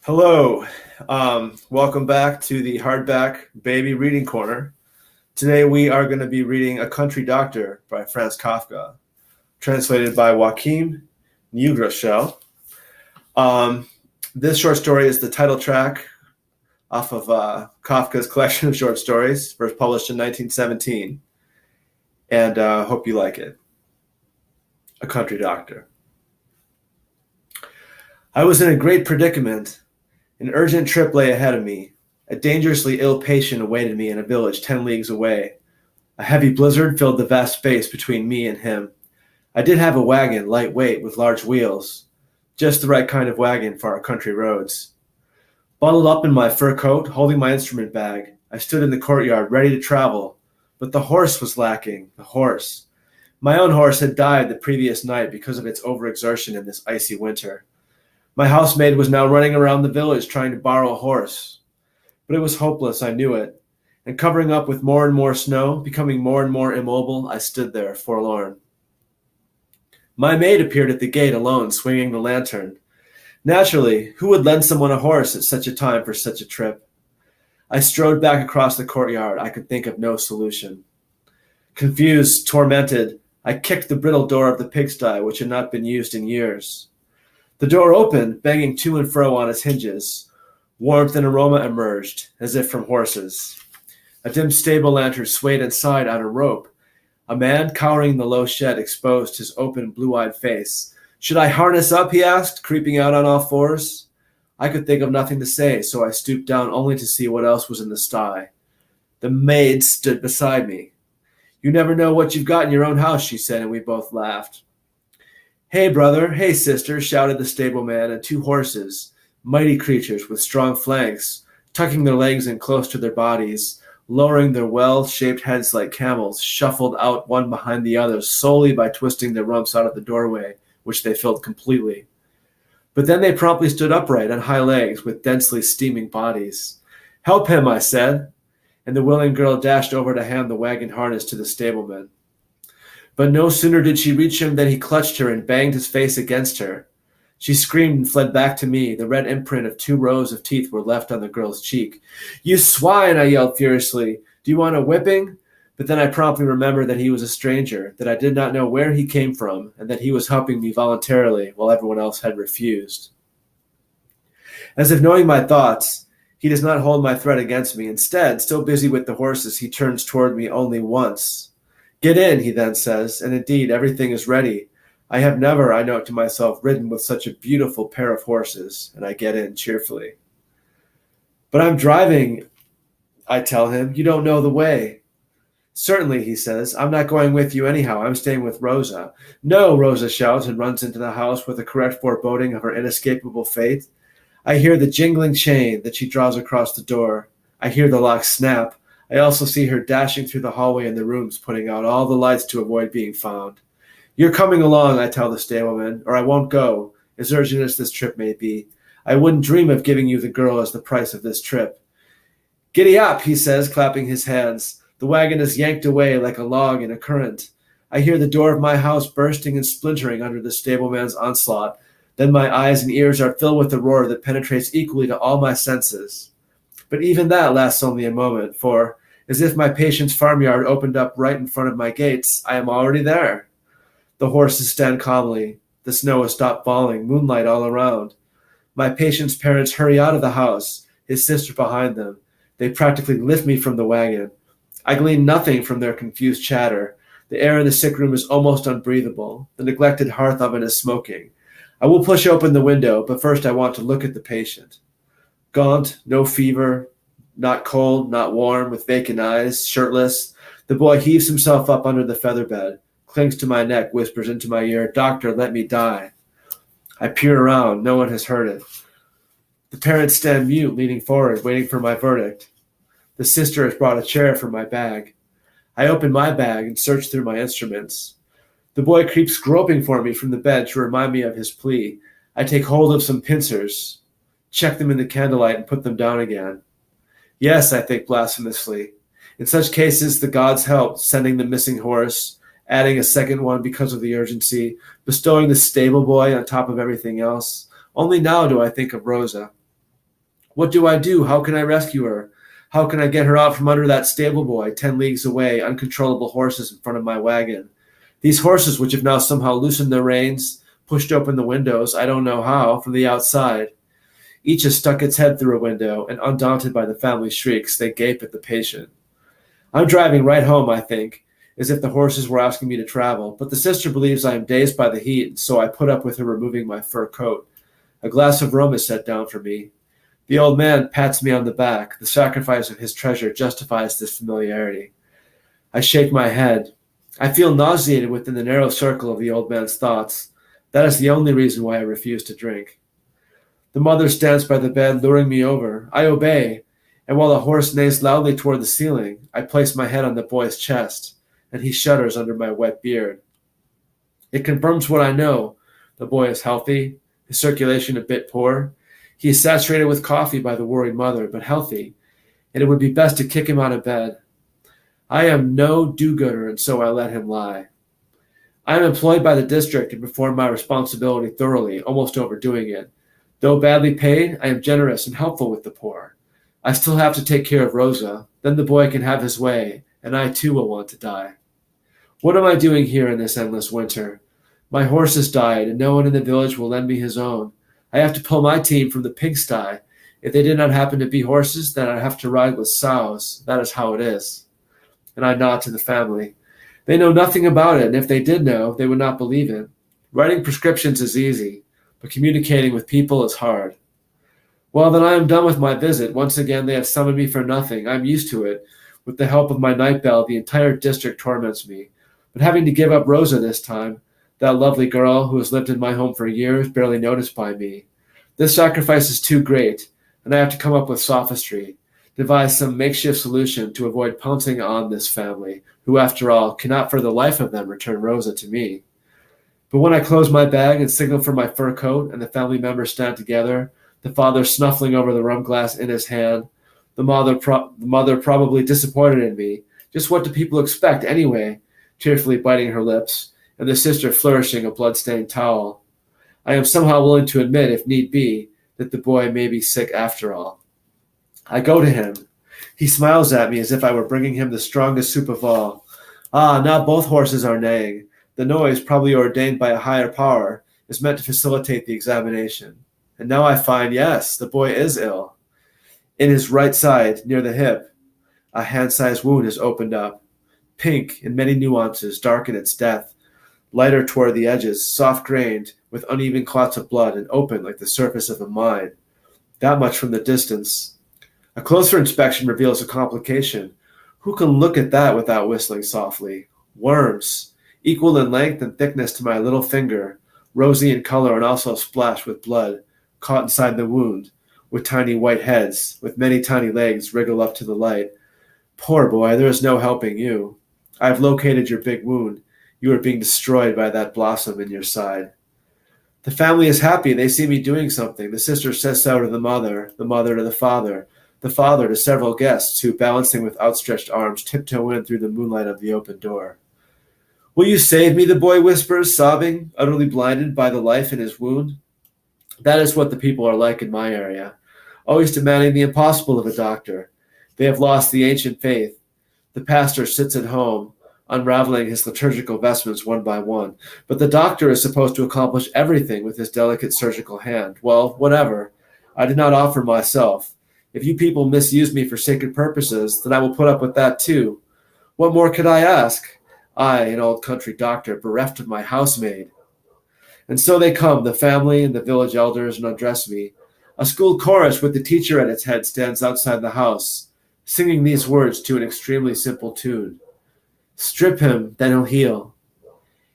Hello. Welcome back to the Hardback Baby Reading Corner. Today we are going to be reading A Country Doctor by Franz Kafka, translated by Joachim Neugroschel. This short story is the title track off of Kafka's collection of short stories, first published in 1917, and hope you like it. A Country Doctor. I was in a great predicament. An urgent trip lay ahead of me. A dangerously ill patient awaited me in a village 10 leagues away. A heavy blizzard filled the vast space between me and him. I did have a wagon, lightweight, with large wheels. Just the right kind of wagon for our country roads. Bundled up in my fur coat, holding my instrument bag, I stood in the courtyard, ready to travel. But the horse was lacking, the horse. My own horse had died the previous night because of its overexertion in this icy winter. My housemaid was now running around the village trying to borrow a horse. But it was hopeless, I knew it. And covering up with more and more snow, becoming more and more immobile, I stood there, forlorn. My maid appeared at the gate alone, swinging the lantern. Naturally, who would lend someone a horse at such a time for such a trip? I strode back across the courtyard. I could think of no solution. Confused, tormented, I kicked the brittle door of the pigsty, which had not been used in years. The door opened, banging to and fro on its hinges. Warmth and aroma emerged, as if from horses. A dim stable lantern swayed inside on a rope. A man, cowering in the low shed, exposed his open, blue-eyed face. "Should I harness up?" he asked, creeping out on all fours. I could think of nothing to say, so I stooped down only to see what else was in the sty. The maid stood beside me. "You never know what you've got in your own house," she said, and we both laughed. "Hey, brother, hey, sister," shouted the stableman, and two horses, mighty creatures with strong flanks, tucking their legs in close to their bodies, lowering their well-shaped heads like camels, shuffled out one behind the other solely by twisting their rumps out of the doorway, which they filled completely. But then they promptly stood upright on high legs with densely steaming bodies. "Help him," I said, and the willing girl dashed over to hand the wagon harness to the stableman. But no sooner did she reach him than he clutched her and banged his face against her. She screamed and fled back to me. The red imprint of 2 rows of teeth were left on the girl's cheek. "You swine!" I yelled furiously. "Do you want a whipping?" But then I promptly remembered that he was a stranger, that I did not know where he came from, and that he was helping me voluntarily while everyone else had refused. As if knowing my thoughts, he does not hold my threat against me. Instead, still busy with the horses, he turns toward me only once. "Get in," he then says, and indeed everything is ready. I have never, I note to myself, ridden with such a beautiful pair of horses, and I get in cheerfully. "But I'm driving," I tell him. "You don't know the way." "Certainly," he says. "I'm not going with you anyhow. I'm staying with Rosa." "No," Rosa shouts and runs into the house with a correct foreboding of her inescapable fate. I hear the jingling chain that she draws across the door. I hear the lock snap. I also see her dashing through the hallway and the rooms, putting out all the lights to avoid being found. "You're coming along," I tell the stableman, "or I won't go, as urgent as this trip may be. I wouldn't dream of giving you the girl as the price of this trip." "Giddy up," he says, clapping his hands. The wagon is yanked away like a log in a current. I hear the door of my house bursting and splintering under the stableman's onslaught. Then my eyes and ears are filled with a roar that penetrates equally to all my senses. But even that lasts only a moment, for, as if my patient's farmyard opened up right in front of my gates, I am already there. The horses stand calmly. The snow has stopped falling, moonlight all around. My patient's parents hurry out of the house, his sister behind them. They practically lift me from the wagon. I glean nothing from their confused chatter. The air in the sick room is almost unbreathable. The neglected hearth oven is smoking. I will push open the window, but first I want to look at the patient. Gaunt, no fever, not cold, not warm, with vacant eyes, shirtless, the boy heaves himself up under the feather bed, clings to my neck, whispers into my ear, "Doctor, let me die." I peer around. No one has heard it. The parents stand mute, leaning forward, waiting for my verdict. The sister has brought a chair for my bag. I open my bag and search through my instruments. The boy creeps groping for me from the bed to remind me of his plea. I take hold of some pincers, check them in the candlelight, and put them down again. Yes, I think blasphemously. In such cases, the gods help, sending the missing horse, adding a second one because of the urgency, bestowing the stable boy on top of everything else. Only now do I think of Rosa. What do I do? How can I rescue her? How can I get her out from under that stable boy, 10 leagues away, uncontrollable horses in front of my wagon? These horses, which have now somehow loosened their reins, pushed open the windows, I don't know how, from the outside. Each has stuck its head through a window, and undaunted by the family shrieks, they gape at the patient. I'm driving right home, I think, as if the horses were asking me to travel, but the sister believes I am dazed by the heat, so I put up with her removing my fur coat. A glass of rum is set down for me. The old man pats me on the back. The sacrifice of his treasure justifies this familiarity. I shake my head. I feel nauseated within the narrow circle of the old man's thoughts. That is the only reason why I refuse to drink. The mother stands by the bed, luring me over. I obey, and while the horse neighs loudly toward the ceiling, I place my head on the boy's chest, and he shudders under my wet beard. It confirms what I know. The boy is healthy, his circulation a bit poor. He is saturated with coffee by the worried mother, but healthy, and it would be best to kick him out of bed. I am no do-gooder, and so I let him lie. I am employed by the district and perform my responsibility thoroughly, almost overdoing it. Though badly paid, I am generous and helpful with the poor. I still have to take care of Rosa. Then the boy can have his way, and I too will want to die. What am I doing here in this endless winter? My horse has died, and no one in the village will lend me his own. I have to pull my team from the pigsty. If they did not happen to be horses, then I'd have to ride with sows. That is how it is. And I nod to the family. They know nothing about it, and if they did know, they would not believe it. Writing prescriptions is easy, but communicating with people is hard. Well, then I am done with my visit. Once again, they have summoned me for nothing. I am used to it. With the help of my night bell, the entire district torments me. But having to give up Rosa this time, that lovely girl who has lived in my home for years, barely noticed by me. This sacrifice is too great, and I have to come up with sophistry, devise some makeshift solution to avoid pouncing on this family, who, after all, cannot for the life of them return Rosa to me. But when I close my bag and signal for my fur coat, and the family members stand together, the father snuffling over the rum glass in his hand, the mother probably disappointed in me. Just what do people expect anyway? Tearfully biting her lips, and the sister flourishing a blood-stained towel. I am somehow willing to admit, if need be, that the boy may be sick after all. I go to him. He smiles at me as if I were bringing him the strongest soup of all. Ah, now both horses are neighing. The noise, probably ordained by a higher power, is meant to facilitate the examination. And now I find, yes, the boy is ill. In his right side, near the hip, a hand-sized wound has opened up. Pink in many nuances, dark in its depth, lighter toward the edges, soft-grained, with uneven clots of blood, and open like the surface of a mine. That much from the distance. A closer inspection reveals a complication. Who can look at that without whistling softly? Worms, equal in length and thickness to my little finger, rosy in color and also splashed with blood, caught inside the wound, with tiny white heads, with many tiny legs wriggle up to the light. Poor boy, there is no helping you. I have located your big wound. You are being destroyed by that blossom in your side. The family is happy. They see me doing something. The sister says so to the mother to the father to several guests who, balancing with outstretched arms, tiptoe in through the moonlight of the open door. Will you save me, the boy whispers, sobbing, utterly blinded by the life in his wound. That is what the people are like in my area, always demanding the impossible of a doctor. They have lost the ancient faith. The pastor sits at home, unraveling his liturgical vestments one by one. But the doctor is supposed to accomplish everything with his delicate surgical hand. Well, whatever. I did not offer myself. If you people misuse me for sacred purposes, then I will put up with that too. What more could I ask? I, an old country doctor, bereft of my housemaid. And so they come, the family and the village elders, and undress me. A school chorus with the teacher at its head stands outside the house, singing these words to an extremely simple tune. Strip him, then he'll heal.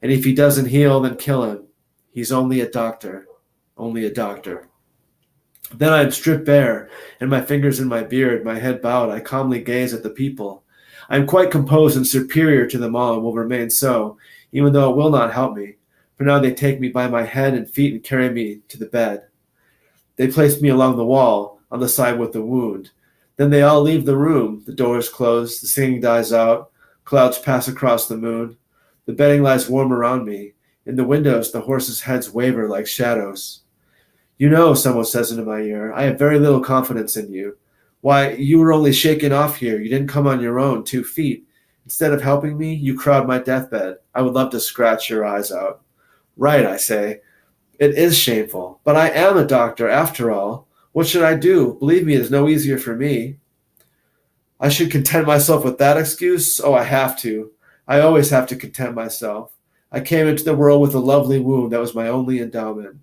And if he doesn't heal, then kill him. He's only a doctor. Only a doctor. Then I am stripped bare, and my fingers in my beard, my head bowed, I calmly gaze at the people. I am quite composed and superior to them all, and will remain so, even though it will not help me. For now they take me by my head and feet and carry me to the bed. They place me along the wall, on the side with the wound. Then they all leave the room. The door is closed, the singing dies out. Clouds pass across the moon. The bedding lies warm around me. In the windows, the horses' heads waver like shadows. You know, someone says into my ear, I have very little confidence in you. Why, you were only shaken off here. You didn't come on your own 2 feet. Instead of helping me, you crowd my deathbed. I would love to scratch your eyes out. Right, I say. It is shameful, but I am a doctor after all. What should I do? Believe me, it is no easier for me. I should content myself with that excuse? Oh, I have to. I always have to content myself. I came into the world with a lovely wound that was my only endowment.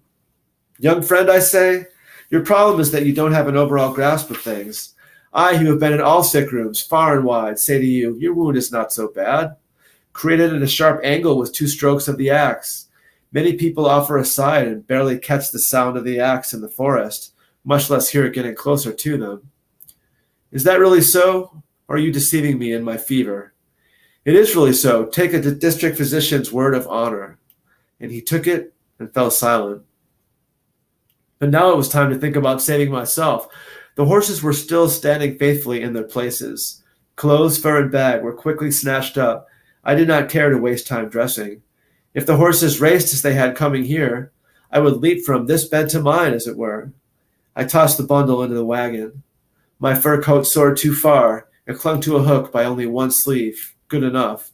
Young friend, I say, your problem is that you don't have an overall grasp of things. I, who have been in all sick rooms, far and wide, say to you, your wound is not so bad. Created at a sharp angle with 2 strokes of the axe. Many people offer aside and barely catch the sound of the axe in the forest, much less hear it getting closer to them. Is that really so, or are you deceiving me in my fever? It is really so. Take a district physician's word of honor. And he took it and fell silent. But now it was time to think about saving myself. The horses were still standing faithfully in their places. Clothes, fur, and bag were quickly snatched up. I did not care to waste time dressing. If the horses raced as they had coming here, I would leap from this bed to mine, as it were. I tossed the bundle into the wagon. My fur coat soared too far and clung to a hook by only one sleeve. Good enough.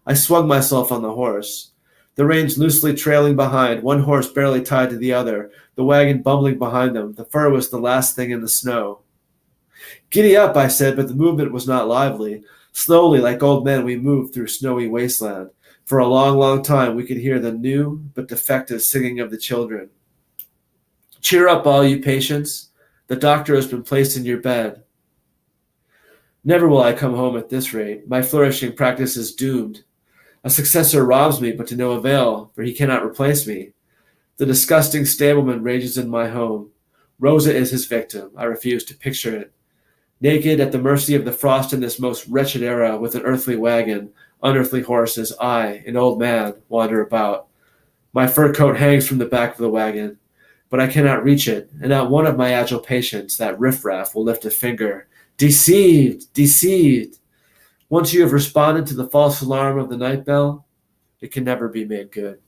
I swung myself on the horse. The reins loosely trailing behind, one horse barely tied to the other, the wagon bumbling behind them. The fur was the last thing in the snow. Giddy up, I said, but the movement was not lively. Slowly, like old men, we moved through snowy wasteland. For a long, long time, we could hear the new but defective singing of the children. Cheer up, all you patients. The doctor has been placed in your bed. Never will I come home at this rate. My flourishing practice is doomed. A successor robs me, but to no avail, for he cannot replace me. The disgusting stableman rages in my home. Rosa is his victim. I refuse to picture it. Naked, at the mercy of the frost in this most wretched era, with an earthly wagon, unearthly horses, I, an old man, wander about. My fur coat hangs from the back of the wagon, but I cannot reach it, and not one of my agile patients, that riffraff, will lift a finger. Deceived! Deceived! Once you have responded to the false alarm of the night bell, it can never be made good.